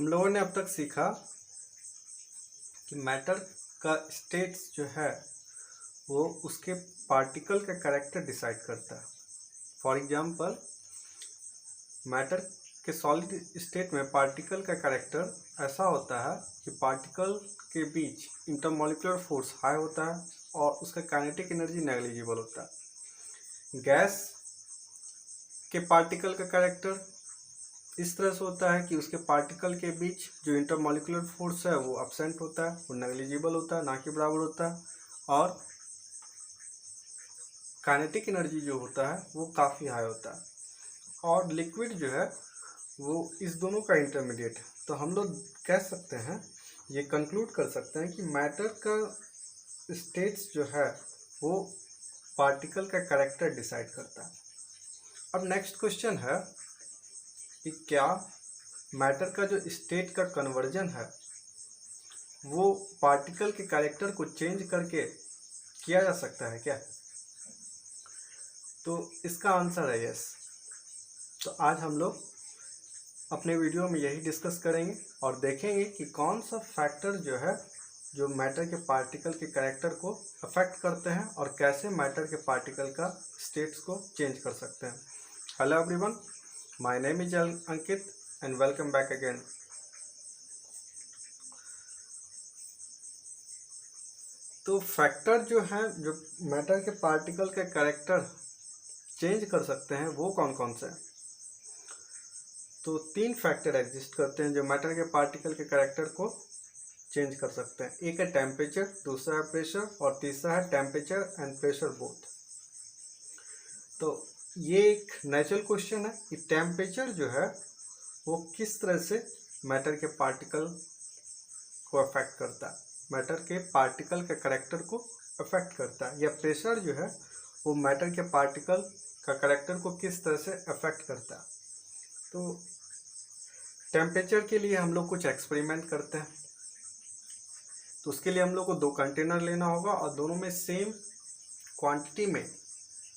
हम लोगों ने अब तक सीखा कि मैटर का स्टेट्स जो है वो उसके पार्टिकल का कैरेक्टर डिसाइड करता है। फॉर एग्जांपल, मैटर के सॉलिड स्टेट में पार्टिकल का कैरेक्टर ऐसा होता है कि पार्टिकल के बीच इंटरमॉलिक्यूलर फोर्स हाई होता है और उसका काइनेटिक एनर्जी नेग्लिजिबल होता है। गैस के पार्टिकल का कैरेक्टर इस तरह से होता है कि उसके पार्टिकल के बीच जो इंटरमॉलिक्यूलर फोर्स है वो एब्सेंट होता है, वो नेग्लिजिबल होता है, ना कि बराबर होता है, और काइनेटिक एनर्जी जो होता है वो काफ़ी हाई होता है। और लिक्विड जो है वो इस दोनों का इंटरमीडिएट है। तो हम लोग कह सकते हैं, ये कंक्लूड कर सकते हैं कि मैटर का स्टेट्स जो है वो पार्टिकल का कैरेक्टर डिसाइड करता है। अब नेक्स्ट क्वेश्चन है कि क्या मैटर का जो स्टेट का कन्वर्जन है वो पार्टिकल के कैरेक्टर को चेंज करके किया जा सकता है क्या? तो इसका आंसर है यस। तो आज हम लोग अपने वीडियो में यही डिस्कस करेंगे और देखेंगे कि कौन सा फैक्टर जो है जो मैटर के पार्टिकल के कैरेक्टर को अफेक्ट करते हैं और कैसे मैटर के पार्टिकल का स्टेट्स को चेंज कर सकते हैं। Hello everyone, my name is Ankit and welcome back again. तो फैक्टर जो है जो मैटर के पार्टिकल के कैरेक्टर चेंज कर सकते हैं वो कौन कौन से हैं? तो 3 फैक्टर एग्जिस्ट करते हैं जो मैटर के पार्टिकल के कैरेक्टर को चेंज कर सकते हैं। एक है टेम्परेचर, दूसरा है प्रेशर और तीसरा है टेम्परेचर एंड प्रेशर बोथ। तो ये एक नेचुरल क्वेश्चन है कि टेम्परेचर जो है वो किस तरह से मैटर के पार्टिकल को अफेक्ट करता है, मैटर के पार्टिकल के कैरेक्टर को अफेक्ट करता है, या प्रेशर जो है वो मैटर के पार्टिकल का कैरेक्टर को किस तरह से अफेक्ट करता है। तो टेम्परेचर के लिए हम लोग कुछ एक्सपेरिमेंट करते हैं। तो उसके लिए हम लोग को 2 कंटेनर लेना होगा और दोनों में सेम क्वांटिटी में,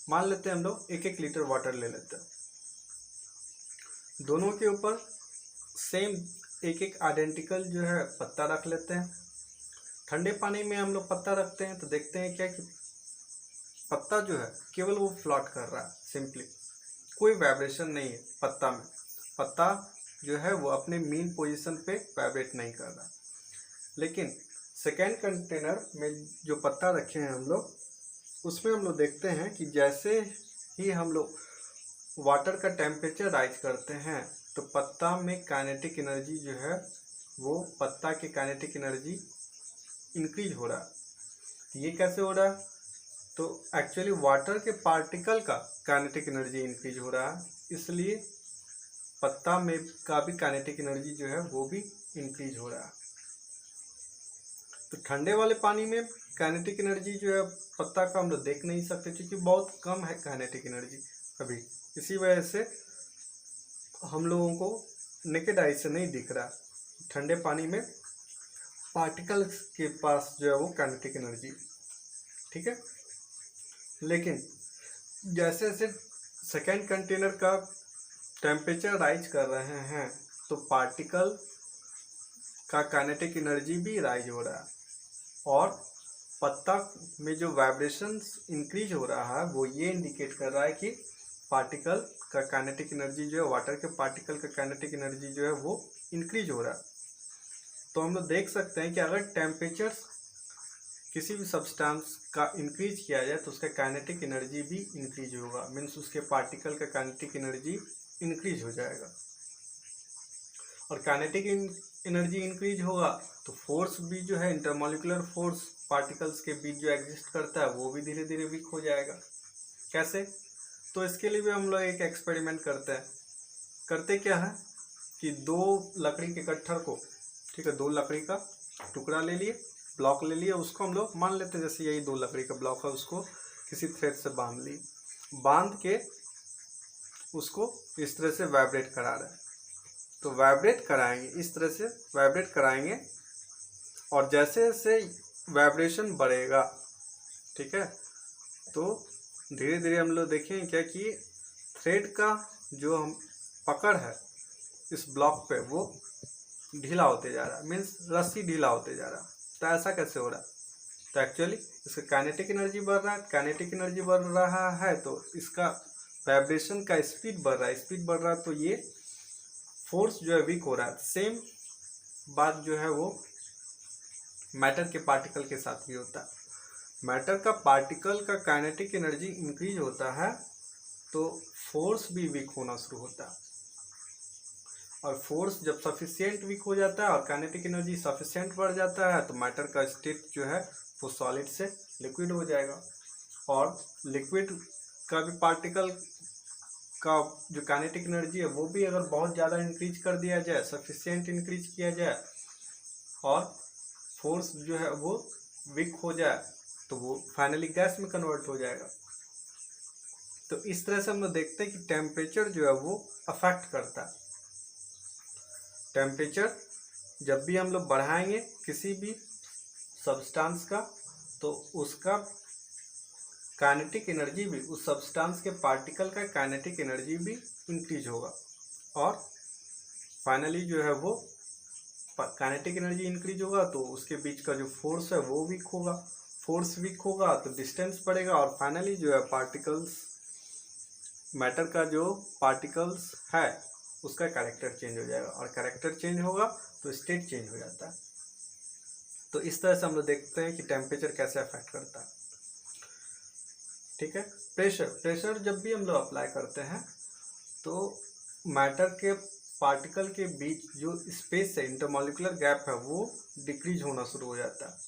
मान लेते हैं हम लोग 1-1 लीटर वाटर ले लेते हैं। दोनों के ऊपर सेम 1-1 आइडेंटिकल जो है पत्ता रख लेते हैं। ठंडे पानी में हम लोग पत्ता रखते हैं तो देखते हैं क्या कि पत्ता जो है केवल वो फ्लोट कर रहा है, सिंपली कोई वाइब्रेशन नहीं है पत्ता में। पत्ता जो है वो अपने मेन पोजीशन पे वाइब्रेट नहीं कर रहा। लेकिन सेकेंड कंटेनर में जो पत्ता रखे हैं हम लोग, उसमें हम लोग देखते हैं कि जैसे ही हम लोग वाटर का टेम्परेचर राइज करते हैं तो पत्ता में काइनेटिक एनर्जी जो है वो पत्ता की काइनेटिक एनर्जी इंक्रीज हो रहा है। ये कैसे हो रहा है? तो एक्चुअली वाटर के पार्टिकल का काइनेटिक एनर्जी इंक्रीज हो रहा है, इसलिए पत्ता में का भी काइनेटिक एनर्जी जो है वो भी इंक्रीज हो रहा है। तो ठंडे वाले पानी में काइनेटिक एनर्जी जो है पत्ता का हम लोग देख नहीं सकते क्योंकि बहुत कम है काइनेटिक एनर्जी अभी। इसी वजह से हम लोगों को नेकेड आई से नहीं दिख रहा ठंडे पानी में पार्टिकल्स के पास जो है वो काइनेटिक एनर्जी, ठीक है। लेकिन जैसे जैसे सेकेंड कंटेनर का टेम्परेचर राइज कर रहे हैं तो पार्टिकल का काइनेटिक एनर्जी भी राइज हो रहा है और पत्ता में जो वाइब्रेशंस इंक्रीज हो रहा है वो ये इंडिकेट कर रहा है कि पार्टिकल का काइनेटिक एनर्जी जो है, वाटर के पार्टिकल का काइनेटिक एनर्जी जो है वो इंक्रीज हो रहा है। तो हम लोग देख सकते हैं कि अगर टेम्परेचर किसी भी सब्सटेंस का इंक्रीज किया जाए तो उसका काइनेटिक एनर्जी भी इंक्रीज होगा, मीन्स उसके पार्टिकल का काइनेटिक एनर्जी इंक्रीज हो जाएगा। और काइनेटिक एनर्जी इंक्रीज होगा तो फोर्स भी जो है, इंटरमॉलिक्यूलर फोर्स पार्टिकल्स के बीच जो एग्जिस्ट करता है वो भी धीरे धीरे वीक हो जाएगा। कैसे? तो इसके लिए भी हम लोग एक एक्सपेरिमेंट करते हैं। करते क्या है कि 2 लकड़ी के कट्ठर को, ठीक है, 2 लकड़ी का टुकड़ा ले लिए, ब्लॉक ले लिए, उसको हम लोग मान लेते हैं जैसे यही 2 लकड़ी का ब्लॉक है, उसको किसी थ्रेड से बांध लिए, बांध के उसको इस तरह से वाइब्रेट करा रहे हैं। तो वाइब्रेट कराएंगे, इस तरह से वाइब्रेट कराएंगे और जैसे जैसे वाइब्रेशन बढ़ेगा, ठीक है, तो धीरे धीरे हम लोग देखेंगे क्या कि थ्रेड का जो हम पकड़ है इस ब्लॉक पे वो ढीला होते जा रहा है, मीन्स रस्सी ढीला होते जा रहा है। तो ऐसा कैसे हो रहा है? तो एक्चुअली इसका काइनेटिक एनर्जी बढ़ रहा है, काइनेटिक एनर्जी बढ़ रहा है तो इसका वाइब्रेशन का स्पीड बढ़ रहा है, स्पीड बढ़ रहा है तो ये फोर्स जो है वीक हो रहा है। सेम बात जो है वो मैटर के पार्टिकल के साथ भी होता है। मैटर का पार्टिकल का काइनेटिक एनर्जी इंक्रीज होता है तो फोर्स भी वीक होना शुरू होता है, और फोर्स जब सफिशिएंट वीक हो जाता है और काइनेटिक एनर्जी सफिशिएंट बढ़ जाता है तो मैटर का स्टेट जो है वो सॉलिड से लिक्विड हो जाएगा। और लिक्विड का भी पार्टिकल का जो काइनेटिक एनर्जी है वो भी अगर बहुत ज़्यादा इंक्रीज कर दिया जाए, सफिशिएंट इंक्रीज किया जाए और फोर्स जो है वो वीक हो जाए तो वो फाइनली गैस में कन्वर्ट हो जाएगा। तो इस तरह से हम लोग देखते हैं कि टेम्परेचर जो है वो अफेक्ट करता है। टेम्परेचर जब भी हम लोग बढ़ाएंगे किसी भी सब्सटेंस का तो उसका काइनेटिक एनर्जी भी, उस सब्सटेंस के पार्टिकल का काइनेटिक एनर्जी भी इंक्रीज होगा और फाइनली जो है वो काइनेटिक एनर्जी इंक्रीज होगा तो उसके बीच का जो फोर्स है वो वीक होगा। फोर्स वीक होगा तो डिस्टेंस बढ़ेगा और फाइनली जो है पार्टिकल्स, मैटर का जो पार्टिकल्स है उसका कैरेक्टर चेंज हो जाएगा और कैरेक्टर चेंज होगा तो स्टेट चेंज हो जाता है। तो इस तरह से हम लोग देखते हैं कि टेम्परेचर कैसे अफेक्ट करता है। ठीक है। प्रेशर जब भी हम लोग अप्लाई करते हैं तो मैटर के पार्टिकल के बीच जो स्पेस है, इंटरमॉलिक्यूलर गैप है, वो डिक्रीज होना शुरू हो जाता है।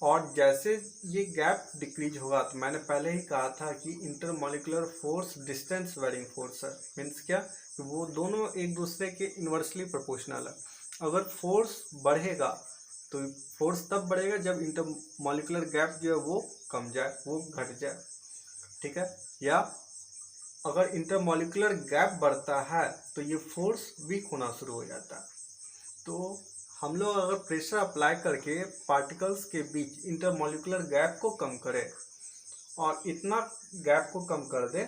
और जैसे ये गैप डिक्रीज होगा तो मैंने पहले ही कहा था कि intermolecular force distance varying force है। मीन्स क्या कि वो दोनों एक दूसरे के इन्वर्सली प्रोपोर्शनल है। अगर फोर्स बढ़ेगा तो फोर्स तब बढ़ेगा जब इंटरमॉलिक्यूलर गैप जो है वो कम जाए, वो घट जाए। ठीक है। या अगर इंटरमॉलिक्यूलर गैप बढ़ता है तो ये फोर्स वीक होना शुरू हो जाता है। तो हम लोग अगर प्रेशर अप्लाई करके पार्टिकल्स के बीच इंटरमॉलिक्यूलर गैप को कम करें और इतना गैप को कम कर दें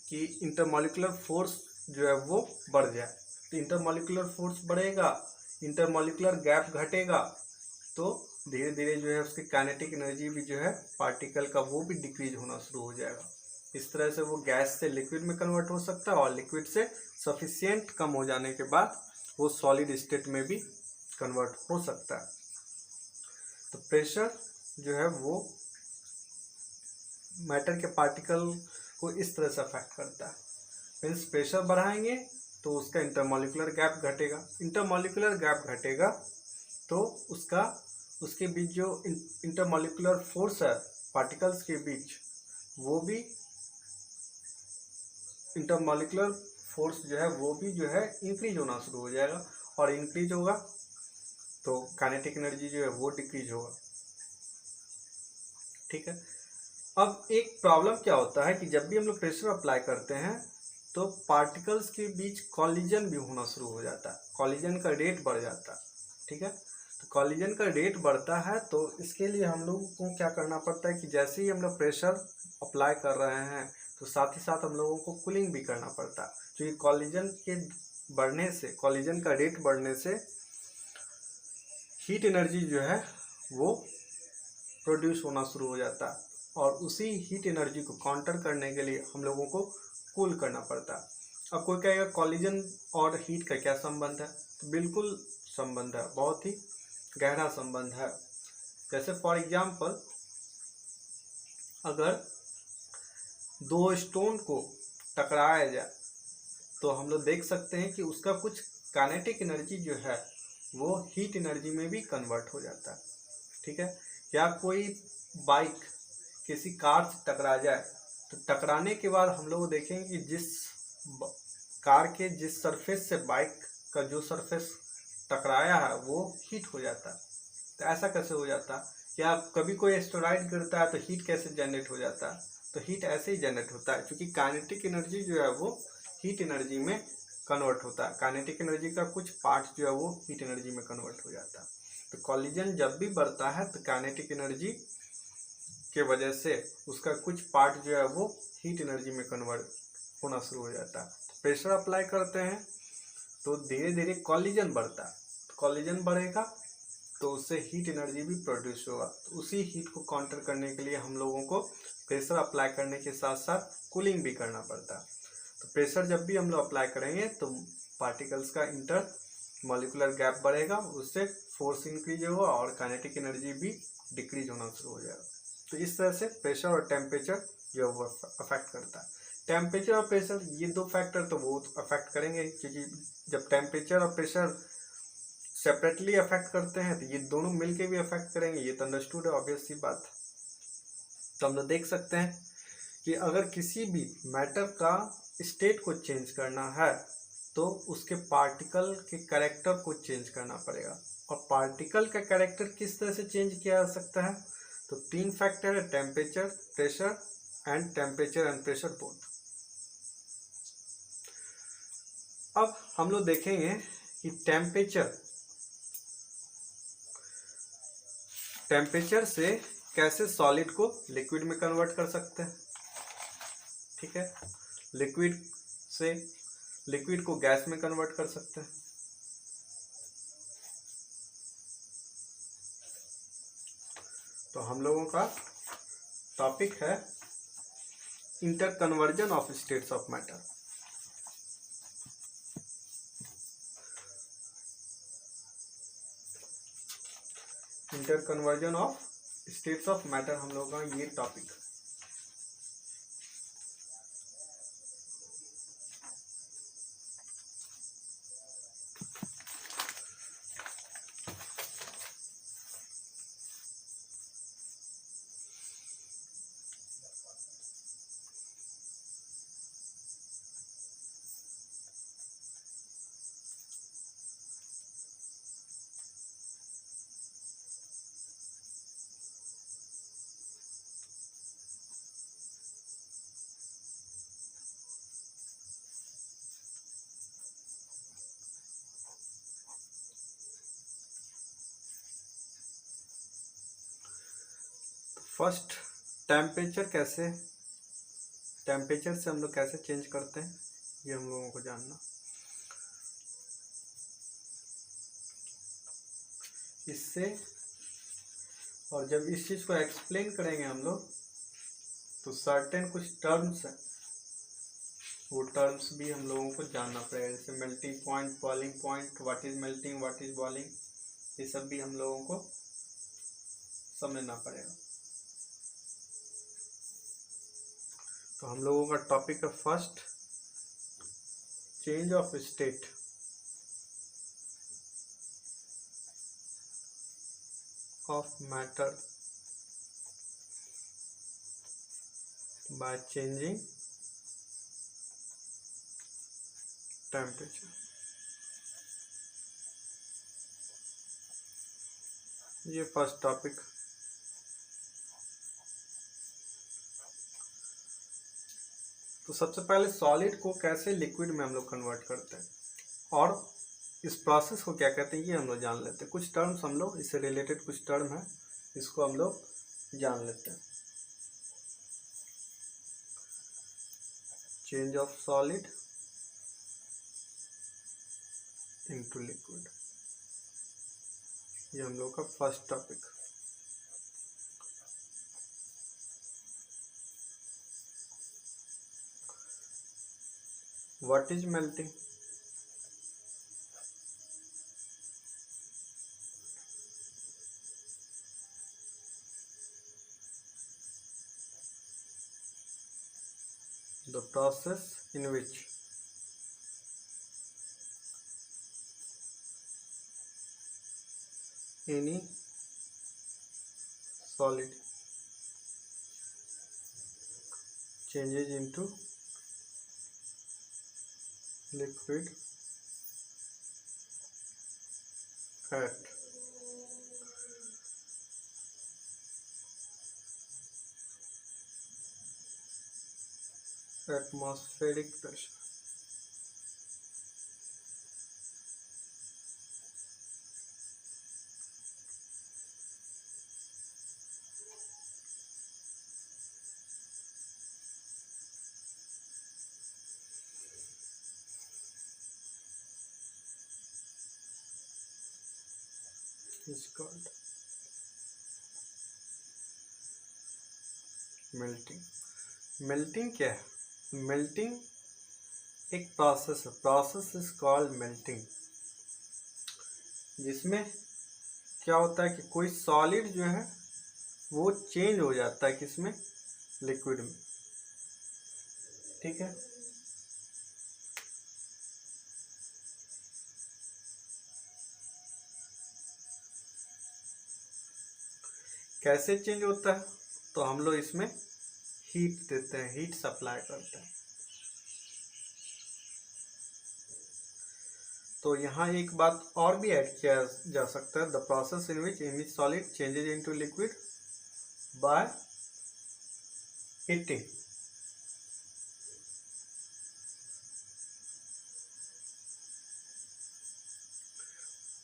कि इंटरमॉलिक्यूलर फोर्स जो है वो बढ़ जाए, तो इंटरमॉलिक्यूलर फोर्स बढ़ेगा, इंटरमॉलिक्यूलर गैप घटेगा तो धीरे धीरे जो है उसकी काइनेटिक एनर्जी भी जो है पार्टिकल का वो भी डिक्रीज होना शुरू हो जाएगा। इस तरह से वो गैस से लिक्विड में कन्वर्ट हो सकता है और लिक्विड से सफिशिएंट कम हो जाने के बाद वो सॉलिड स्टेट में भी कन्वर्ट हो सकता है। तो प्रेशर जो है वो मैटर के पार्टिकल को इस तरह से अफेक्ट करता है। मीन्स प्रेशर बढ़ाएंगे तो उसका इंटरमॉलिक्यूलर गैप घटेगा, इंटरमॉलिक्यूलर गैप घटेगा तो उसके बीच जो इंटरमॉलिक्यूलर फोर्स है पार्टिकल्स के बीच, वो भी इंटरमॉलिक्यूलर फोर्स जो है वो भी जो है इंक्रीज होना शुरू हो जाएगा और इंक्रीज होगा तो काइनेटिक एनर्जी जो है वो डिक्रीज होगा। ठीक है। अब एक प्रॉब्लम क्या होता है कि जब भी हम लोग प्रेशर अप्लाई करते हैं तो पार्टिकल्स के बीच कॉलिजन भी होना शुरू हो जाता है, कॉलिजन का रेट बढ़ जाता है। ठीक है। तो कॉलिजन का रेट बढ़ता है तो इसके लिए हम लोगों को क्या करना पड़ता है कि जैसे ही हम लोग प्रेशर अप्लाई कर रहे हैं तो साथ ही साथ हम लोगों को कूलिंग भी करना पड़ता है, क्योंकि कॉलिजन के बढ़ने से, कॉलिजन का रेट बढ़ने से हीट एनर्जी जो है वो प्रोड्यूस होना शुरू हो जाता है और उसी हीट एनर्जी को काउंटर करने के लिए हम लोगों को कूल करना पड़ता है। अब कोई कहेगा कॉलिजन और हीट का क्या संबंध है? तो बिल्कुल संबंध है, बहुत ही गहरा संबंध है। जैसे फॉर एग्जाम्पल अगर दो स्टोन को टकराया जाए तो हम लोग देख सकते हैं कि उसका कुछ काइनेटिक एनर्जी जो है वो हीट एनर्जी में भी कन्वर्ट हो जाता है। ठीक है। या कोई बाइक किसी कार से टकरा जाए तो टकराने के बाद हम लोग देखेंगे कि जिस कार के जिस सरफेस से बाइक का जो सरफेस टकराया है वो हीट हो जाता है। तो ऐसा कैसे हो जाता है? या कभी कोई एस्टेरॉइड गिरता है तो हीट कैसे जनरेट हो जाता है? तो हीट ऐसे ही जनरेट होता है क्योंकि काइनेटिक एनर्जी जो है वो हीट एनर्जी में कन्वर्ट होता है। काइनेटिक एनर्जी का कुछ पार्ट जो है वो हीट एनर्जी में कन्वर्ट हो जाता है। तो कॉलिजन जब भी बढ़ता है तो काइनेटिक एनर्जी के वजह से उसका कुछ पार्ट जो है वो हीट एनर्जी में कन्वर्ट होना शुरू हो जाता है। तो प्रेशर अप्लाई करते हैं तो धीरे धीरे कॉलिजन बढ़ता है, कॉलिजन बढ़ेगा तो उससे हीट एनर्जी भी प्रोड्यूस होगा। तो उसी हीट को काउंटर करने के लिए हम लोगों को प्रेशर अप्लाई करने के साथ साथ कूलिंग भी करना पड़ता है। तो प्रेशर जब भी हम लोग अप्लाई करेंगे तो पार्टिकल्स का इंटर मॉलिक्यूलर गैप बढ़ेगा, उससे फोर्स इंक्रीज होगा और काइनेटिक एनर्जी भी डिक्रीज होना शुरू हो जाएगा। तो इस तरह से प्रेशर और टेम्परेचर जो वो अफेक्ट करता है। टेम्परेचर और प्रेशर ये दो फैक्टर तो बहुत अफेक्ट करेंगे, क्योंकि जब टेम्परेचर और प्रेशर सेपरेटली अफेक्ट करते हैं तो ये दोनों मिलके भी अफेक्ट करेंगे, ये तो अंडरस्टूड है, ऑब्वियस सी बात। तो हम लोग देख सकते हैं कि अगर किसी भी मैटर का स्टेट को चेंज करना है तो उसके पार्टिकल के कैरेक्टर को चेंज करना पड़ेगा। और पार्टिकल का कैरेक्टर किस तरह से चेंज किया जा सकता है? तो तीन फैक्टर है, temperature, pressure and pressure both. अब हम लोग देखेंगे कि टेम्परेचर से कैसे सॉलिड को लिक्विड में कन्वर्ट कर सकते हैं। ठीक है, लिक्विड को गैस में कन्वर्ट कर सकते हैं। तो हम लोगों का टॉपिक है inter conversion of states of matter. Inter conversion of states of matter हम लोगों का ये टॉपिक। फर्स्ट, टेम्परेचर से हम लोग कैसे चेंज करते हैं ये हम लोगों को जानना। इससे और जब इस चीज़ को एक्सप्लेन करेंगे हम लोग तो सर्टेन कुछ टर्म्स हैं, वो टर्म्स भी हम लोगों को जानना पड़ेगा, जैसे melting point, boiling point, what is melting, what is boiling, ये सब भी हम लोगों को समझना पड़ेगा। तो हम लोगों का टॉपिक है first, change of state of matter by changing temperature. ये फर्स्ट टॉपिक। तो सबसे पहले सॉलिड को कैसे लिक्विड में हम लोग कन्वर्ट करते हैं और इस प्रोसेस को क्या कहते हैं ये हम लोग जान लेते हैं। कुछ टर्म्स हम लोग इससे रिलेटेड कुछ टर्म है, इसको हम लोग जान लेते हैं। Change of solid into liquid, ये हम लोग का first topic. What is melting? The process in which any solid changes into liquid at atmospheric pressure. Is called melting. Melting क्या है? मेल्टिंग एक प्रोसेस है, प्रोसेस इज कॉल्ड मेल्टिंग, जिसमें क्या होता है कि कोई सॉलिड जो है वो चेंज हो जाता है किसमें? लिक्विड में। ठीक है, कैसे चेंज होता है? तो हम लोग इसमें हीट देते हैं, हीट सप्लाई करते हैं। तो यहाँ एक बात और भी ऐड किया जा सकता है, the process in which any solid changes into liquid by heating.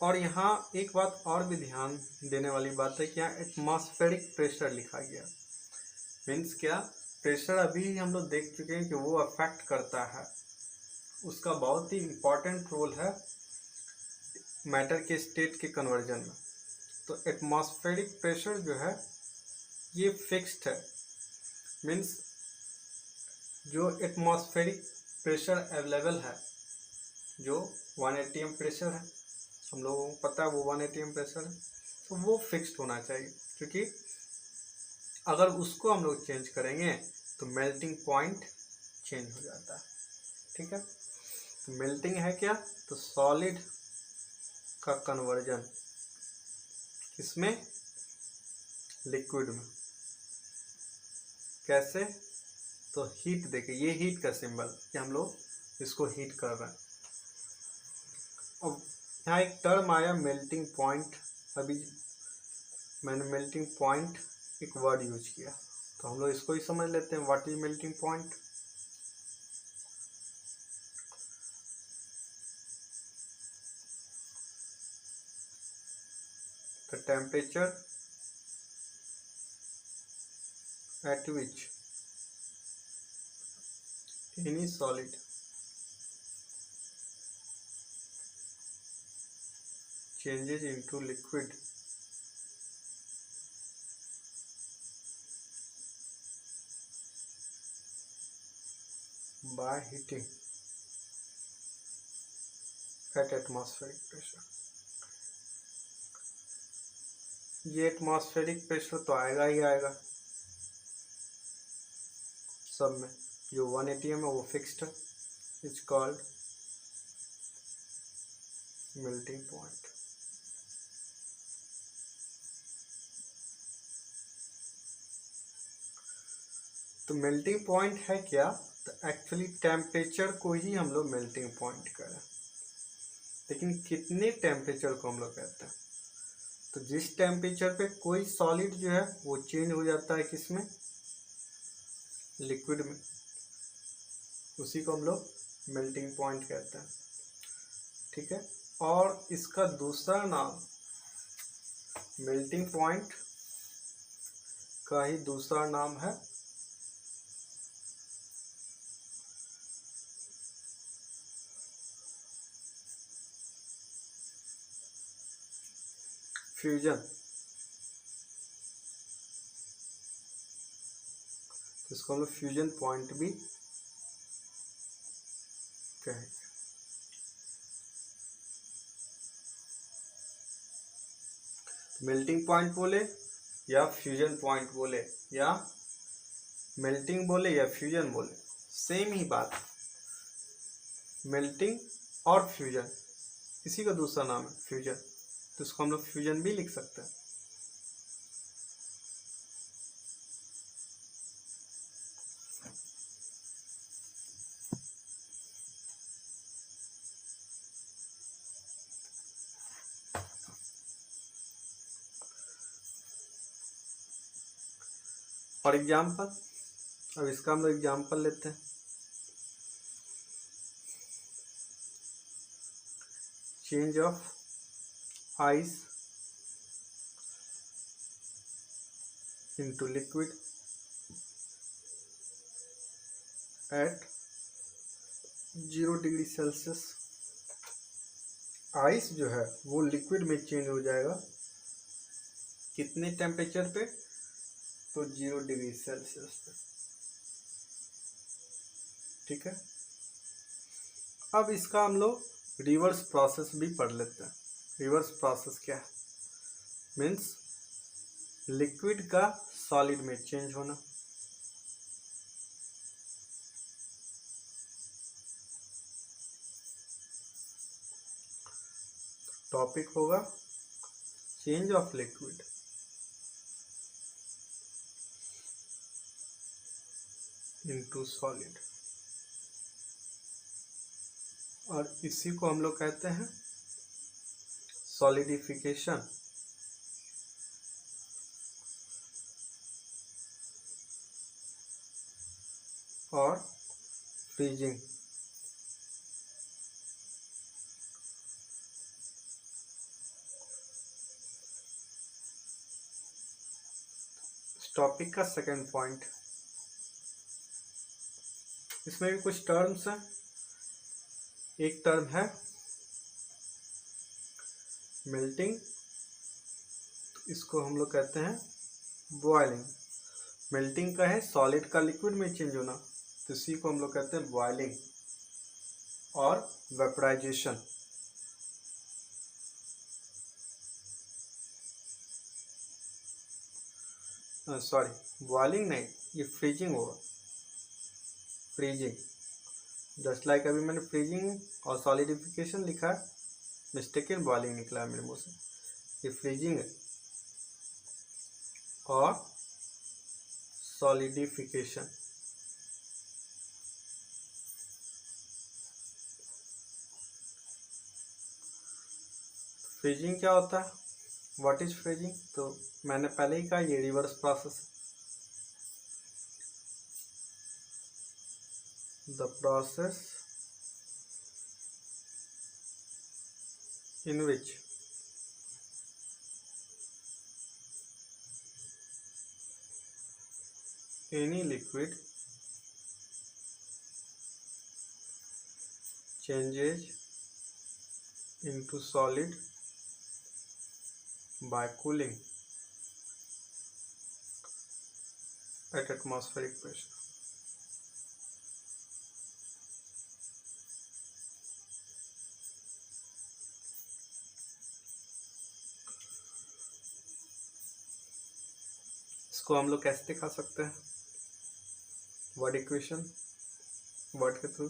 और यहाँ एक बात और भी ध्यान देने वाली बात है कि यहाँ एटमॉस्फेरिक प्रेशर लिखा गया। मीन्स क्या? प्रेशर अभी हम लोग देख चुके हैं कि वो अफेक्ट करता है, उसका बहुत ही इम्पोर्टेंट रोल है मैटर के स्टेट के कन्वर्जन में। तो एटमॉस्फेरिक प्रेशर जो है ये फिक्स्ड है। मीन्स जो एटमॉस्फेरिक प्रेशर अवेलेबल है, जो 1 atm प्रेशर है, हम लोगों को पता है वो 1 atm प्रेशर है, तो वो फिक्स्ड होना चाहिए, क्योंकि अगर उसको हम लोग चेंज करेंगे तो मेल्टिंग पॉइंट चेंज हो जाता है। ठीक है, तो मेल्टिंग है क्या? तो सॉलिड का कन्वर्जन किसमें? लिक्विड में। कैसे? तो हीट देके, ये हीट का सिंबल कि हम लोग इसको हीट कर रहे हैं। अब यहाँ एक टर्म आया मेल्टिंग पॉइंट, अभी मैंने मेल्टिंग पॉइंट एक वर्ड यूज किया, तो हम लोग इसको ही समझ लेते हैं, what is melting point. The temperature at which any solid changes into liquid by heating at atmospheric pressure। ये एटमॉस्फेरिक प्रेशर तो आएगा ही आएगा सब में, जो 1 atm है वो फिक्स्ड है, इट्स कॉल्ड मेल्टिंग पॉइंट। तो मेल्टिंग पॉइंट है क्या? तो एक्चुअली टेम्परेचर को ही हम लोग मेल्टिंग पॉइंट करें, लेकिन कितने टेम्परेचर को हम लोग कहते हैं? तो जिस टेम्परेचर पे कोई सॉलिड जो है वो चेंज हो जाता है किसमें? लिक्विड में, उसी को हम लोग मेल्टिंग पॉइंट कहते हैं। ठीक है, और इसका दूसरा नाम, मेल्टिंग पॉइंट का ही दूसरा नाम है फ्यूजन। तो इसको हम लोग फ्यूजन पॉइंट भी कहेंगे। मेल्टिंग पॉइंट बोले या फ्यूजन पॉइंट बोले या मेल्टिंग बोले या फ्यूजन बोले, सेम ही बात। मेल्टिंग और फ्यूजन, इसी का दूसरा नाम है फ्यूजन, तो इसको हम लोग फ्यूजन भी लिख सकते हैं। और एग्जाम्पल, अब इसका हम लोग एग्जाम्पल लेते हैं। Change of ice into liquid at 0 degree Celsius. Ice जो है वो लिक्विड में चेंज हो जाएगा कितने टेम्परेचर पे? तो 0 डिग्री सेल्सियस पे। ठीक है, अब इसका हम लोग रिवर्स प्रोसेस भी पढ़ लेते हैं। रिवर्स प्रोसेस क्या है? मीन्स लिक्विड का सॉलिड में चेंज होना। टॉपिक होगा change of liquid into solid, और इसी को हम लोग कहते हैं सॉलिडिफिकेशन और फ्रीजिंग। टॉपिक का सेकंड पॉइंट, इसमें भी कुछ टर्म्स हैं। एक टर्म है मेल्टिंग, इसको हम लोग कहते हैं बॉइलिंग। मेल्टिंग का है सॉलिड का लिक्विड में चेंज होना, तो इसी को हम लोग कहते हैं बॉइलिंग। और वेपराइजेशन, सॉरी बॉइलिंग नहीं, ये फ्रीजिंग होगा। फ्रीजिंग, जस्ट लाइक अभी मैंने फ्रीजिंग और सॉलिडिफिकेशन लिखा है, मिस्टेकन बॉइलिंग निकला है मेरे मुंह से। ये फ्रीजिंग है और सॉलिडिफिकेशन। फ्रीजिंग क्या होता है? What is freezing? तो मैंने पहले ही कहा, ये reverse process. The process in which any liquid changes into solid by cooling at atmospheric pressure। इसको हम लोग कैसे दिखा सकते हैं? वर्ड इक्वेशन, वर्ड के थ्रू।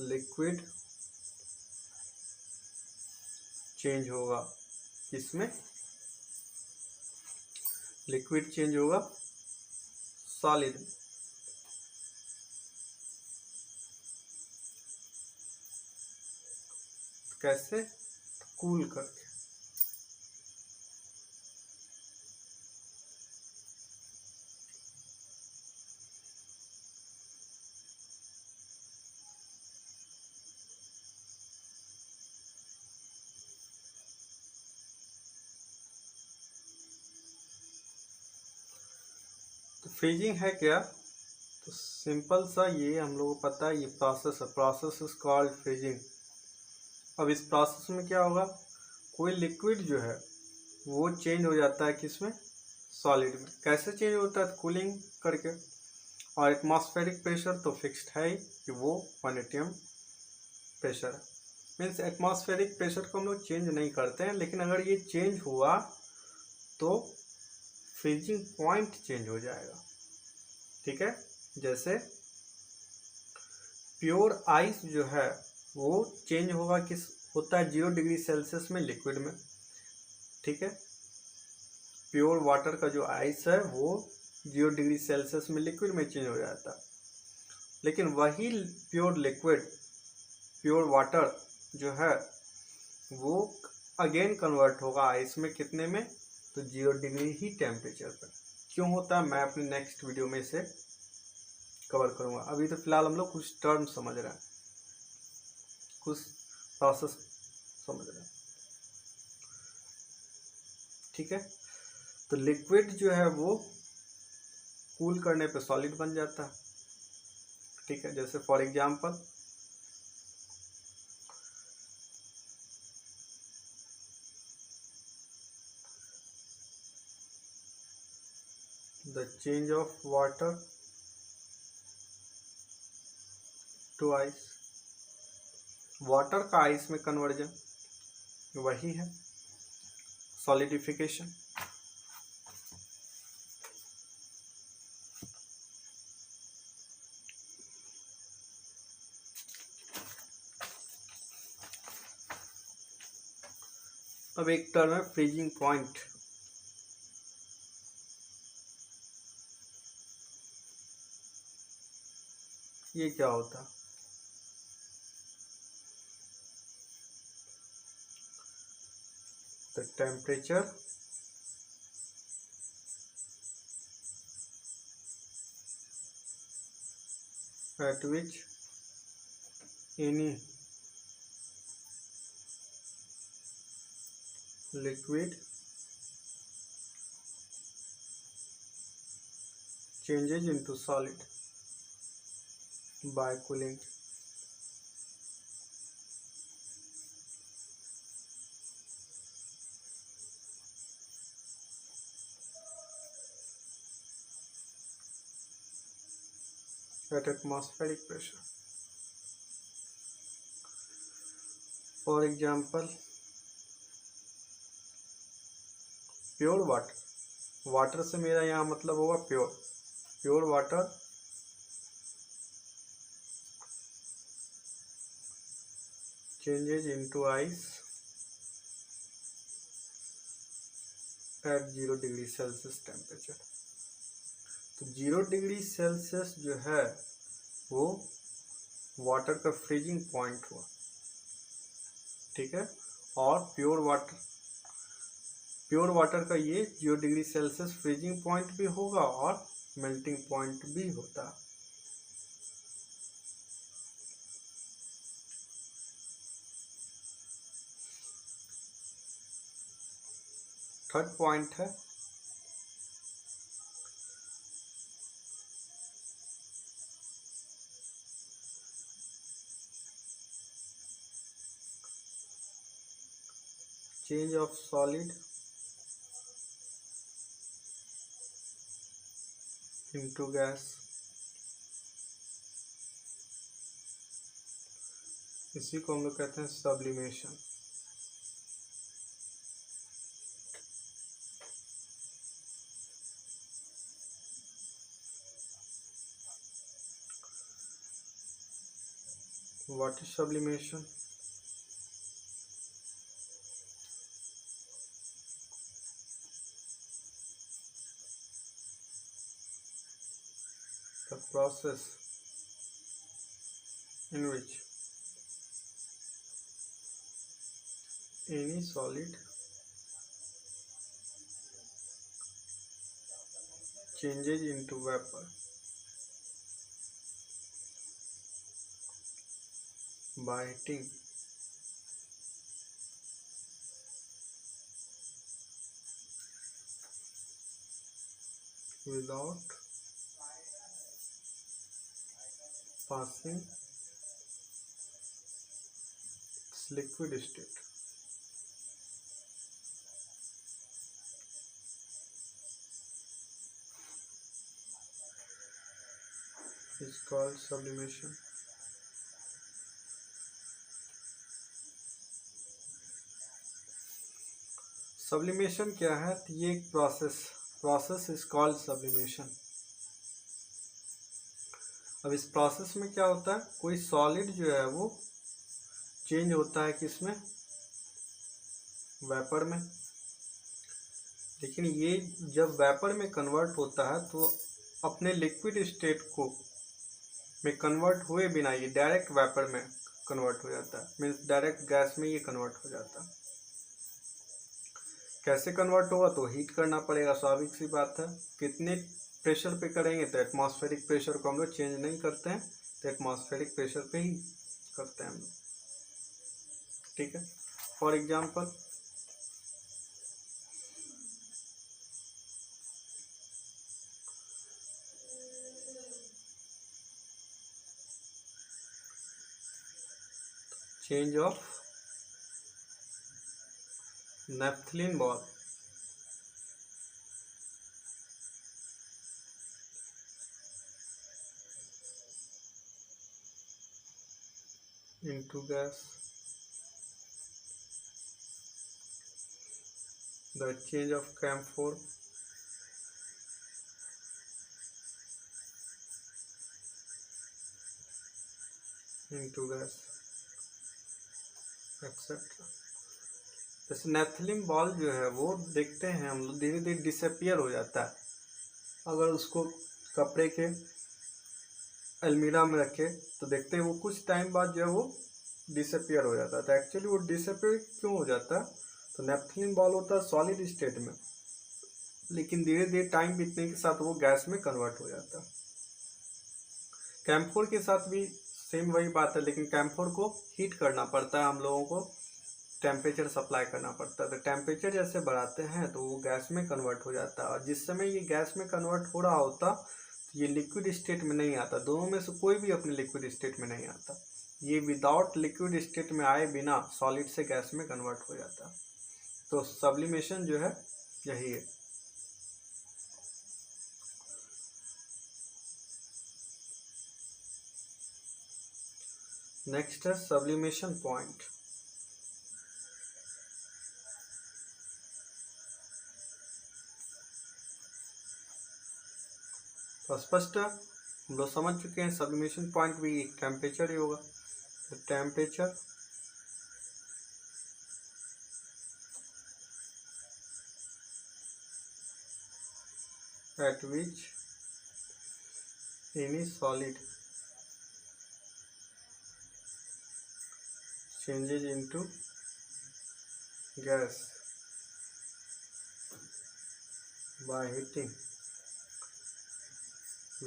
लिक्विड चेंज होगा किसमें? लिक्विड चेंज होगा सॉलिड में। कैसे? कूल करके। तो फ्रीजिंग है क्या? तो सिंपल सा ये हम लोगों को पता है, ये प्रोसेस है, प्रोसेस इज कॉल्ड फ्रीजिंग। अब इस प्रोसेस में क्या होगा? कोई लिक्विड जो है वो चेंज हो जाता है किसमें? सॉलिड में। कैसे चेंज होता है? कूलिंग करके। और एटमॉस्फेरिक प्रेशर तो फिक्स्ड है ही कि वो 1 atm प्रेशर है। मीन्स एटमॉस्फेरिक प्रेशर को हम लोग चेंज नहीं करते हैं, लेकिन अगर ये चेंज हुआ तो फ्रीजिंग पॉइंट चेंज हो जाएगा। ठीक है, जैसे प्योर आइस जो है वो चेंज होगा किस होता है? 0 डिग्री सेल्सियस में लिक्विड में। ठीक है, प्योर वाटर का जो आइस है वो 0 डिग्री सेल्सियस में लिक्विड में चेंज हो जाता है। लेकिन वही प्योर लिक्विड, प्योर वाटर जो है वो अगेन कन्वर्ट होगा आइस में। कितने में? तो 0 डिग्री ही टेम्परेचर पर। क्यों होता है मैं अपनी नेक्स्ट वीडियो में इसे कवर करूंगा। अभी तो फिलहाल हम लोग कुछ टर्म समझ रहे हैं, कुछ प्रोसेस समझ रहे हैं। ठीक है, तो लिक्विड जो है वो कूल करने पे सॉलिड बन जाता है। ठीक है, जैसे for example the change of water to ice, water का आइस में कन्वर्जन, वही है सॉलिडिफिकेशन। अब एक टर्म है फ्रीजिंग पॉइंट। ये क्या होता है? The temperature at which any liquid changes into solid by cooling. At atmospheric pressure. For example, pure water, water से मेरा यहाँ मतलब होगा pure, pure water changes into ice eight 0 degree Celsius temperature. तो 0 डिग्री सेल्सियस जो है वो water का फ्रीजिंग पॉइंट हुआ, ठीक है। और प्योर वाटर का ये 0 डिग्री सेल्सियस फ्रीजिंग पॉइंट भी होगा और मेल्टिंग पॉइंट भी होता है। थर्ड पॉइंट है change of solid into gas. इसी को हम लोग कहते हैं sublimation. What is sublimation? The process in which any solid changes into vapor by heating without passing its liquid state is called sublimation. Sublimation क्या है? तो ये एक प्रोसेस इज कॉल्ड सब्लिमेशन। अब इस प्रोसेस में क्या होता है, कोई सॉलिड जो है वो चेंज होता है किसमें, वेपर में। लेकिन ये जब वेपर में कन्वर्ट होता है तो अपने लिक्विड स्टेट को में कन्वर्ट हुए बिना ये डायरेक्ट वेपर में कन्वर्ट हो जाता है, मीन्स डायरेक्ट गैस में ये कन्वर्ट हो जाता है। कैसे कन्वर्ट होगा? तो हीट करना पड़ेगा, स्वाभाविक सी बात है। कितने प्रेशर पे करेंगे? तो एटमॉस्फेरिक प्रेशर को हम लोग चेंज नहीं करते हैं, तो एटमॉस्फेरिक प्रेशर पे ही करते हैं हम लोग, ठीक है। For example change of naphthalene ball into gas. The change of camphor into gas, etcetera. जैसे नेथलीन बॉल जो है वो देखते हैं हम लोग धीरे धीरे डिसअपियर हो जाता है। अगर उसको कपड़े के अलमीरा में रखे तो देखते हैं वो कुछ टाइम बाद जो है वो डिसअपियर हो जाता है। तो एक्चुअली वो डिसअपियर क्यों हो जाता है? तो नेथलीन बॉल होता है सॉलिड स्टेट में, लेकिन धीरे धीरे टाइम बीतने के साथ वो गैस में कन्वर्ट हो जाता है। कैम्फोर के साथ भी सेम वही बात है, लेकिन कैम्फोर को हीट करना पड़ता है, हम लोगों को टेम्परेचर सप्लाई करना पड़ता है। तो टेम्परेचर जैसे बढ़ाते हैं तो वो गैस में कन्वर्ट हो जाता है, और जिस समय ये गैस में कन्वर्ट हो रहा होता तो ये लिक्विड स्टेट में नहीं आता। दोनों में से कोई भी अपने लिक्विड स्टेट में नहीं आता, ये विदाउट लिक्विड स्टेट में आए बिना सॉलिड से गैस में कन्वर्ट हो जाता है। तो सब्लिमेशन जो है यही है। नेक्स्ट है सब्लिमेशन पॉइंट। तो स्पष्ट हम लोग समझ चुके हैं सब्लिमेशन पॉइंट भी टेम्परेचर ही होगा। The temperature at which any solid changes into gas by heating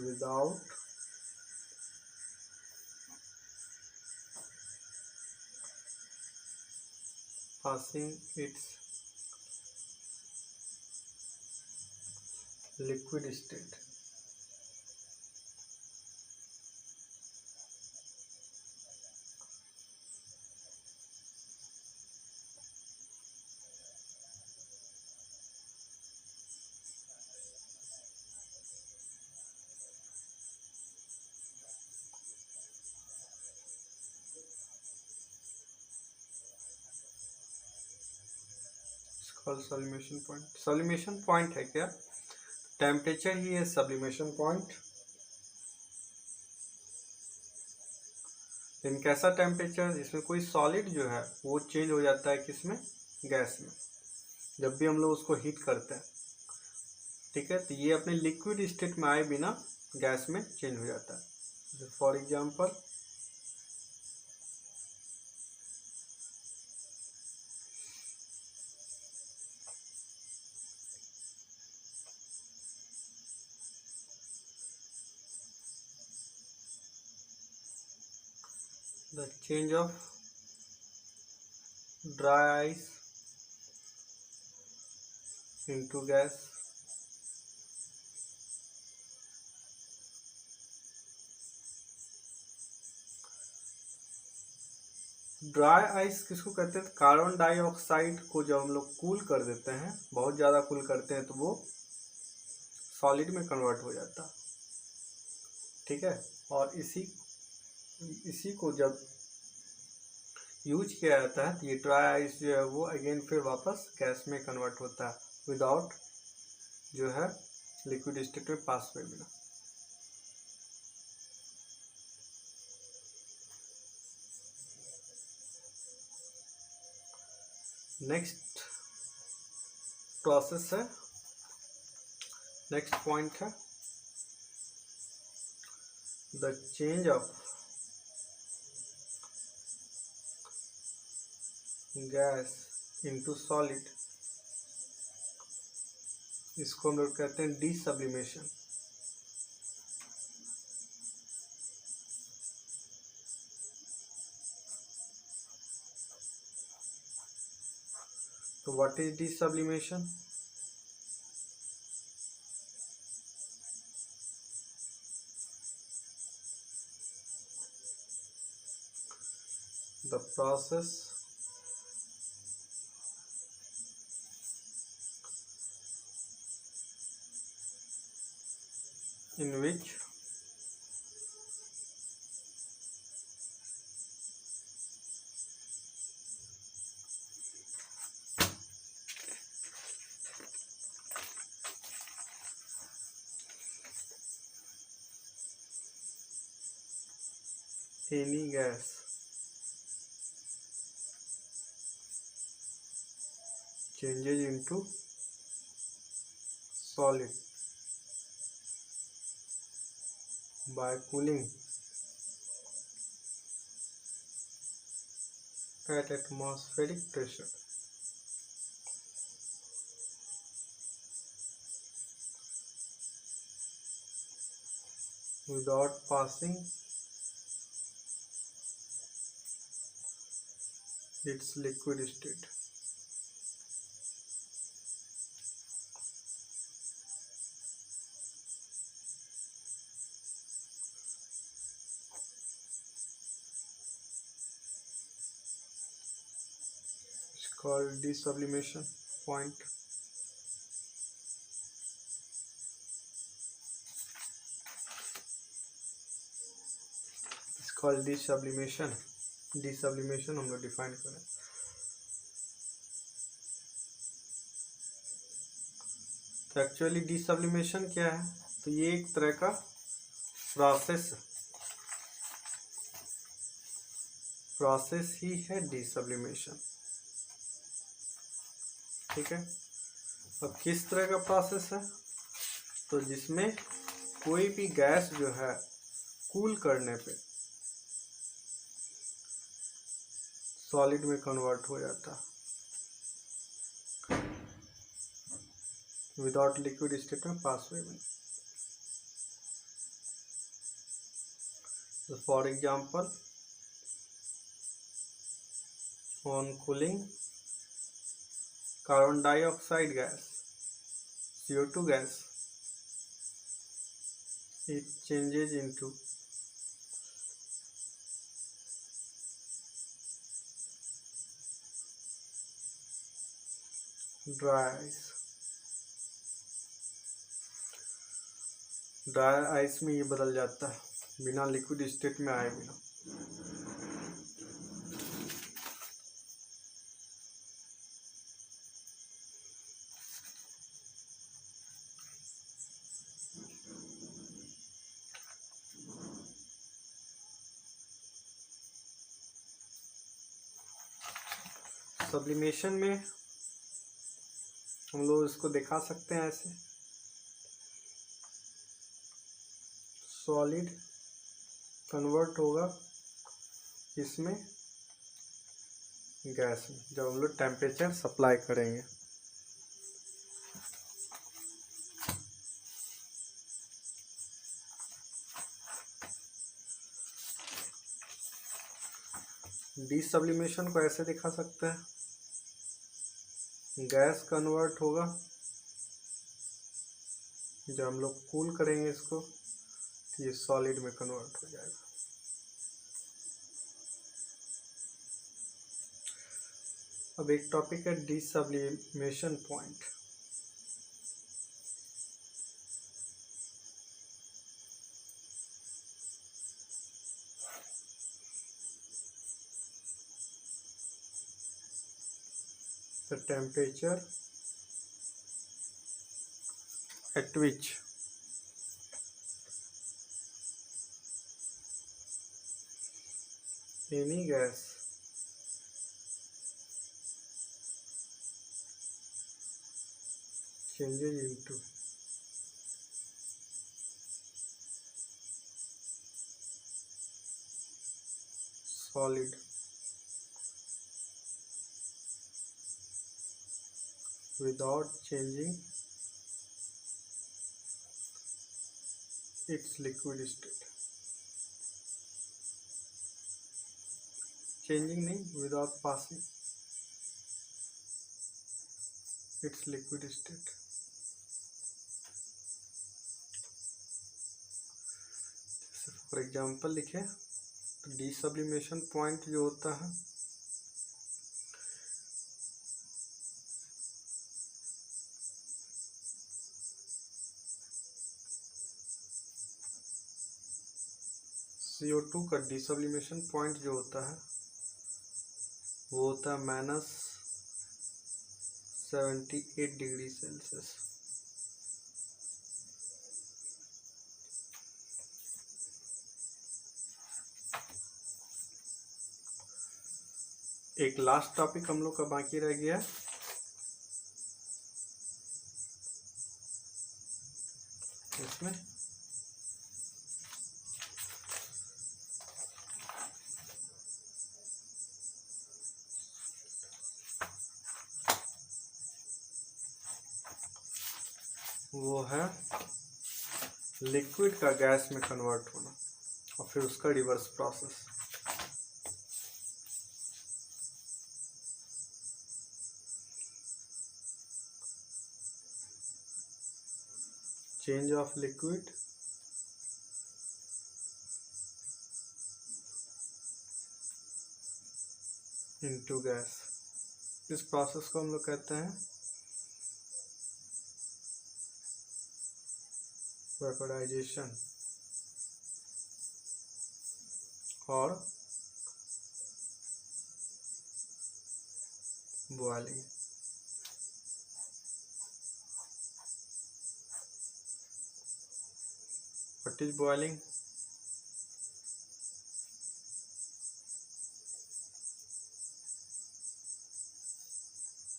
without passing its liquid state। Sublimation point, sublimation point है क्या? टेम्परेचर ही है सब्लिमेशन पॉइंट। लेकिन कैसा टेम्परेचर? इसमें कोई सॉलिड जो है वो चेंज हो जाता है किसमें? गैस में, जब भी हम लोग उसको हीट करते हैं। ठीक है, तो ये अपने लिक्विड स्टेट में आए बिना गैस में चेंज हो जाता है। For example the change of dry ice into gas dry ice किसको कहते हैं? कार्बन डाइऑक्साइड को जब हम लोग कूल कर देते हैं, बहुत ज़्यादा कूल करते हैं, तो वो सॉलिड में कन्वर्ट हो जाता है। ठीक है, और इसी को जब यूज किया जाता है तो ये ड्राई आइस जो है वो अगेन फिर वापस गैस में कन्वर्ट होता है विदाउट जो है लिक्विड स्टेट में पास हुए बिना। नेक्स्ट प्रोसेस है, नेक्स्ट पॉइंट है the change of gas into solid. इसको हम लोग कहते हैं डीसब्लिमेशन। तो what is desublimation? the process in which any gas changes into solid by cooling at atmospheric pressure. Without passing its liquid state. It's called desublimation point. It's called desublimation. Desublimation हम लोग define करें. तो actually डिसब्लिमेशन क्या है? तो ये एक तरह का प्रोसेस ही है डिसब्लिमेशन. ठीक है. अब किस तरह का प्रोसेस है? तो जिसमें कोई भी गैस जो है कूल करने पे सॉलिड में कन्वर्ट हो जाता विदाउट लिक्विड स्टेट में पास हुए में. So for example, on cooling, carbon dioxide gas, CO2 gas, it changes into dry ice. Dry ice में ये बदल जाता है बिना लिक्विड स्टेट में आए बिना. सब्लिमेशन में हम लोग इसको दिखा सकते हैं ऐसे. सॉलिड कन्वर्ट होगा इसमें गैस में जब हम लोग टेम्परेचर सप्लाई करेंगे. डिसब्लिमेशन को ऐसे दिखा सकते हैं. गैस कन्वर्ट होगा जब हम लोग कूल करेंगे इसको तो ये सॉलिड में कन्वर्ट हो जाएगा. अब एक टॉपिक है डिसब्लिमेशन point. The temperature at which any gas changes into solid without changing its liquid state. Changing नहीं, without passing its liquid state. For example लिखे तो डिसब्लिमेशन पॉइंट जो होता है CO2 का डिसब्लिमेशन पॉइंट जो होता है वो होता है -78 डिग्री सेल्सियस. एक लास्ट टॉपिक हम लोग का बाकी रह गया, इसमें वो है लिक्विड का गैस में कन्वर्ट होना और फिर उसका reverse process. Change of liquid into gas, इस प्रोसेस को हम लोग कहते हैं वेपराइजेशन और बॉइलिंग। What is boiling?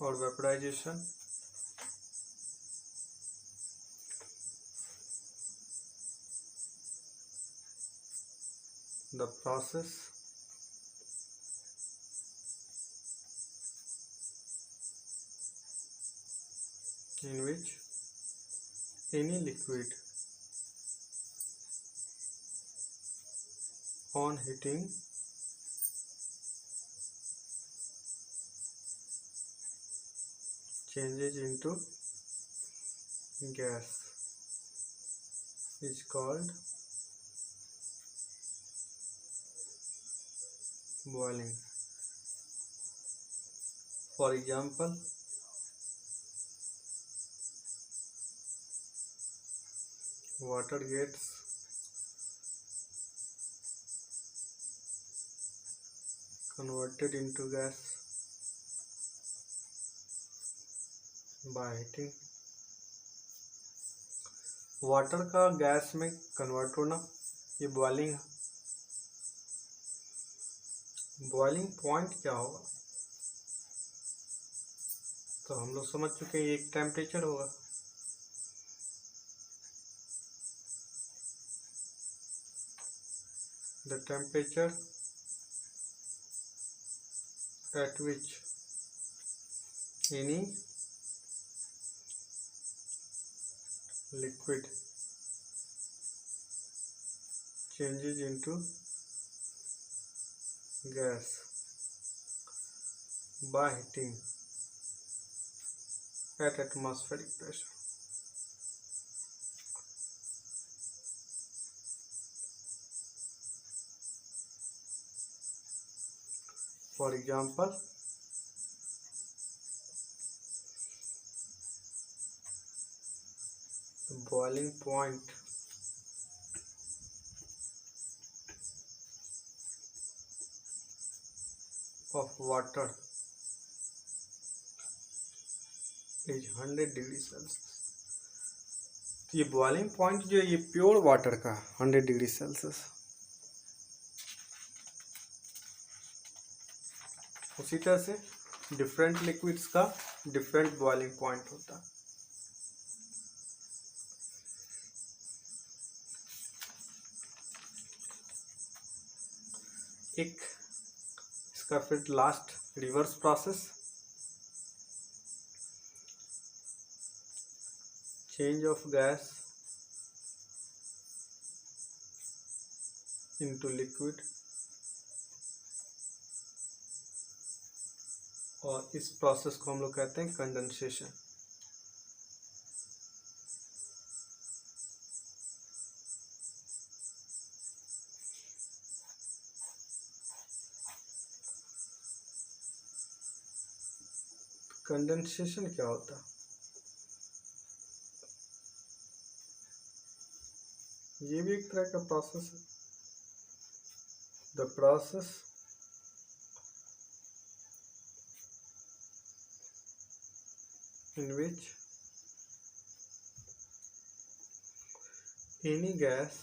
और vaporisation? The process in which any liquid on heating changes into gas is called boiling. For example, water gets converted into gas by heating. Water का gas में convert होना, ये boiling है। Boiling point क्या होगा? तो हम लोग समझ चुके हैं, एक टेम्परेचर होगा। The temperature at which any liquid changes into gas by heating at atmospheric pressure. For example, the boiling point of water is 100 degree Celsius. तो ये बॉइलिंग पॉइंट जो है ये प्योर वाटर का 100 डिग्री सेल्सियस। उसी तरह से डिफरेंट लिक्विड्स का डिफरेंट बॉइलिंग पॉइंट होता है। एक इसका फिर last reverse process, change of gas into liquid, और इस प्रोसेस को हम लोग कहते हैं कंडेंसेशन। कंडेंसेशन क्या होता है? ये भी एक तरह का प्रोसेस है। The process in which any gas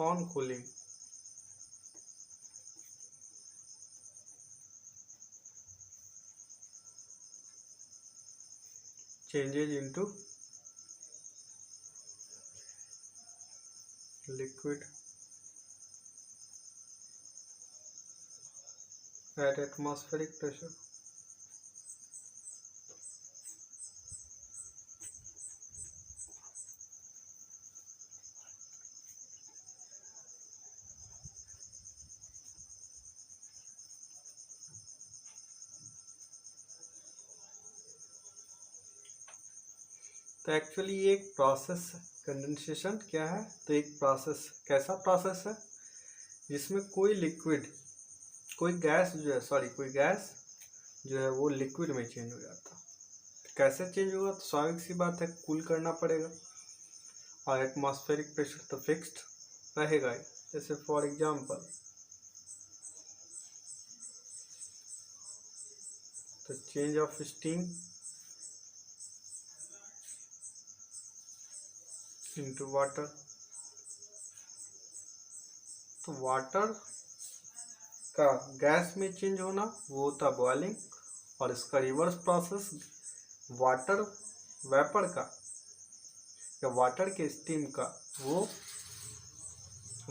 on cooling changes into liquid at atmospheric pressure. तो एक्चुअली ये एक प्रोसेस, कंडेंसेशन क्या है, तो एक प्रोसेस, कैसा प्रोसेस है जिसमें कोई लिक्विड, कोई गैस जो है, कोई गैस जो है वो लिक्विड में चेंज हो जाता है। तो कैसे चेंज होगा, तो स्वाभाविक सी बात है, कूल करना पड़ेगा और एटमॉस्फेरिक प्रेशर तो फिक्स्ड रहेगा ही। जैसे फॉर एग्जांपल तो change of steam into water, तो वाटर का गैस में चेंज होना वो होता बॉइलिंग, और इसका रिवर्स प्रोसेस वाटर वेपर का या वाटर के स्टीम का वो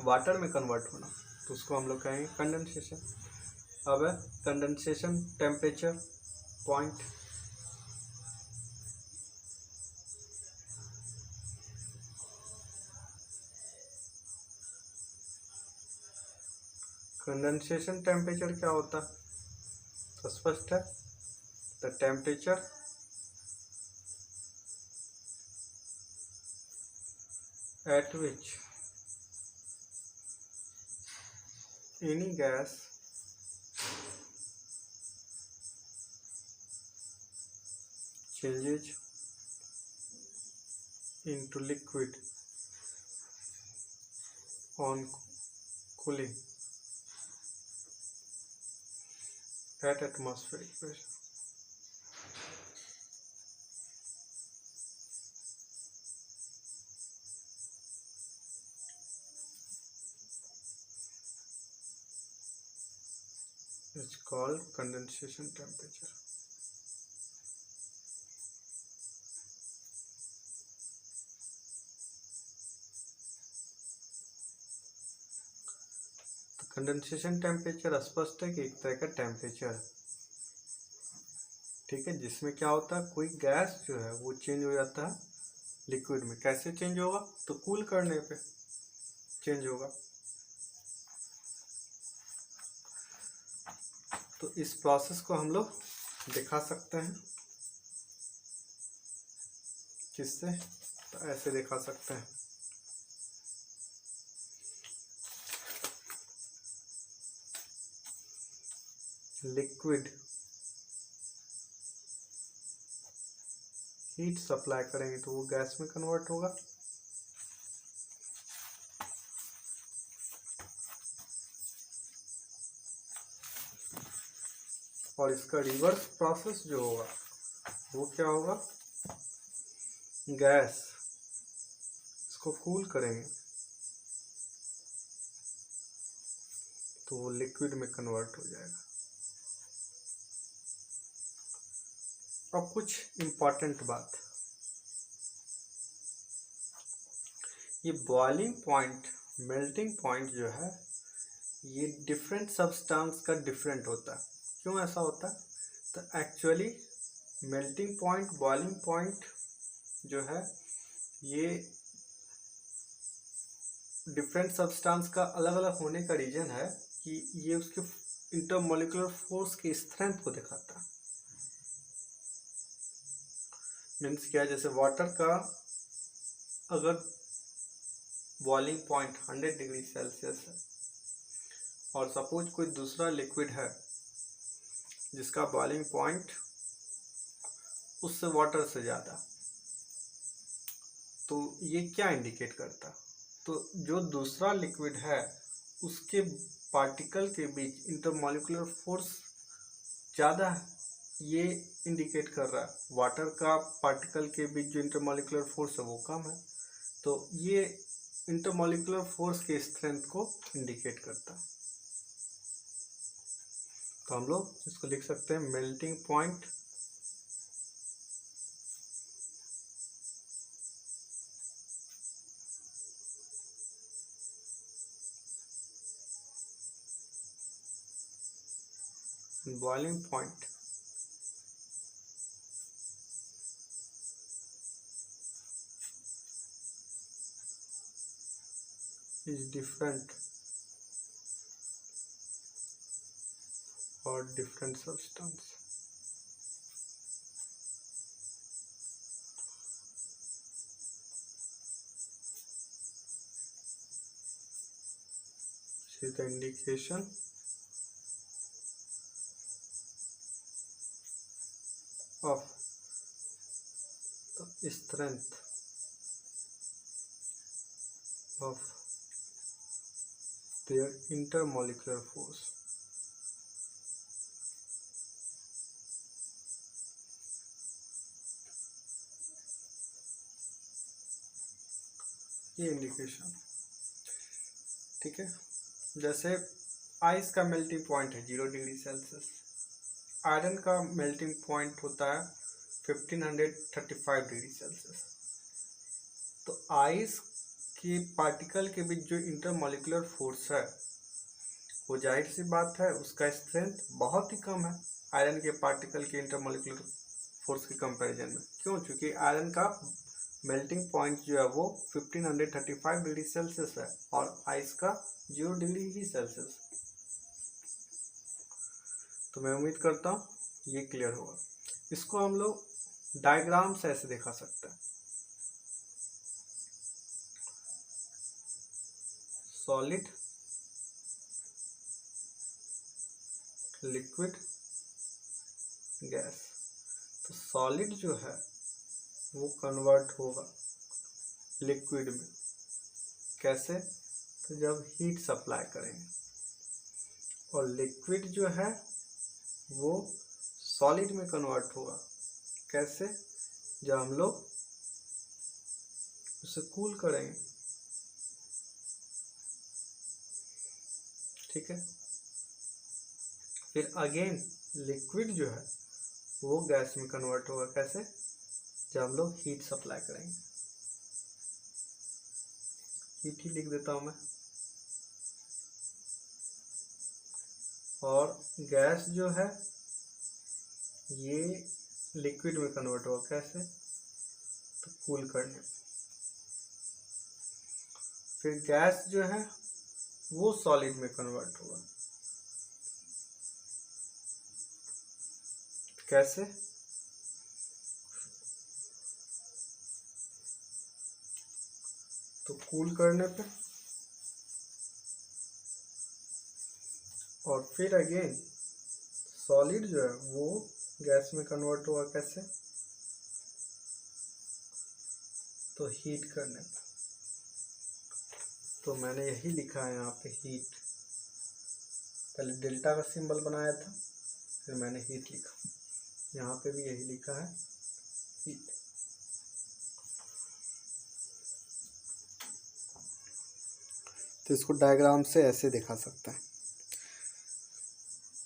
वाटर में कन्वर्ट होना, तो उसको हम लोग कहेंगे कंडेंसेशन। अब है condensation temperature point. Condensation temperature क्या होता है, तो स्पष्ट है, the temperature at which any gas changes into liquid on cooling at atmospheric pressure. It's called condensation temperature. तो कंडेंसेशन टेम्परेचर स्पष्ट है कि एक तरह का टेम्परेचर है, ठीक है, जिसमें क्या होता है, कोई गैस जो है वो चेंज हो जाता है लिक्विड में। कैसे चेंज होगा, तो कूल करने पे चेंज होगा। तो इस प्रोसेस को हम लोग दिखा सकते हैं किससे, तो ऐसे दिखा सकते हैं। लिक्विड हीट सप्लाई करेंगे तो वो गैस में कन्वर्ट होगा, और इसका रिवर्स प्रोसेस जो होगा वो क्या होगा, गैस इसको कूल करेंगे तो वो लिक्विड में कन्वर्ट हो जाएगा। अब कुछ इम्पोर्टेंट बात, ये बॉइलिंग पॉइंट, मेल्टिंग पॉइंट जो है ये डिफरेंट सब्सटेंस का डिफरेंट होता है। क्यों ऐसा होता है, तो actually melting point, boiling point जो है ये डिफरेंट सब्सटेंस का अलग अलग होने का रीजन है कि ये उसके इंटरमोलिकुलर फोर्स की स्ट्रेंथ को दिखाता है। मीन्स क्या, जैसे वाटर का अगर बॉइलिंग पॉइंट 100 डिग्री सेल्सियस है और सपोज कोई दूसरा लिक्विड है जिसका बॉइलिंग पॉइंट उससे वाटर से ज़्यादा, तो ये क्या इंडिकेट करता, तो जो दूसरा लिक्विड है उसके पार्टिकल के बीच इंटरमोलिकुलर फोर्स ज़्यादा है, ये इंडिकेट कर रहा है। वाटर का पार्टिकल के बीच जो इंटरमोलिकुलर फोर्स है वो कम है, तो ये इंटरमोलिकुलर फोर्स के स्ट्रेंथ को इंडिकेट करता है। तो हम लोग इसको लिख सकते हैं melting point boiling point is different for different substance. This is the indication of the strength of their intermolecular force. ये इंडिकेशन, ठीक है। जैसे आइस का मेल्टिंग पॉइंट है 0 डिग्री सेल्सियस, आयरन का मेल्टिंग पॉइंट होता है 1535 डिग्री सेल्सियस। तो आइस के पार्टिकल के बीच जो इंटरमॉलिक्यूलर फोर्स है वो जाहिर सी बात है उसका स्ट्रेंथ बहुत ही कम है आयरन के पार्टिकल के इंटरमॉलिक्यूलर फोर्स के कंपैरिजन में। क्यों? क्योंकि आयरन का मेल्टिंग पॉइंट जो है वो 1535 डिग्री सेल्सियस है और आइस का 0 डिग्री ही सेल्सियस। तो मैं उम्मीद करता हूँ ये क्लियर होगा। इसको हम लोग डायग्राम से ऐसे दिखा सकते हैं। Solid, liquid, gas. तो सॉलिड जो है वो कन्वर्ट होगा लिक्विड में। कैसे? तो जब हीट सप्लाई करेंगे। और लिक्विड जो है वो सॉलिड में कन्वर्ट होगा। कैसे? जब हम लोग उसे कूल करेंगे, ठीक है। फिर अगेन लिक्विड जो है वो गैस में कन्वर्ट होगा। कैसे? जब हम लोग हीट सप्लाई करेंगे। हीट ही लिख देता हूं मैं। और गैस जो है ये लिक्विड में कन्वर्ट होगा। कैसे? तो कूल करने। फिर गैस जो है वो सॉलिड में कन्वर्ट होगा। कैसे? तो कूल करने पे। और फिर अगेन सॉलिड जो है वो गैस में कन्वर्ट होगा। कैसे? तो हीट करने पे। तो मैंने यही लिखा है यहाँ पे हीट। पहले डेल्टा का सिंबल बनाया था, फिर मैंने हीट लिखा। यहाँ पे भी यही लिखा है हीट। तो इसको डायग्राम से ऐसे दिखा सकते हैं।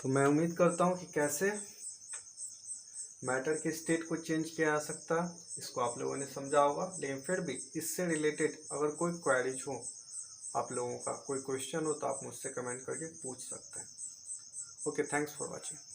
तो मैं उम्मीद करता हूँ कि कैसे मैटर के स्टेट को चेंज किया जा सकता है इसको आप लोगों ने समझा होगा। लेकिन फिर भी इससे रिलेटेड अगर कोई क्वेरीज हो, आप लोगों का कोई क्वेश्चन हो, तो आप मुझसे कमेंट करके पूछ सकते हैं। Okay, thanks for watching.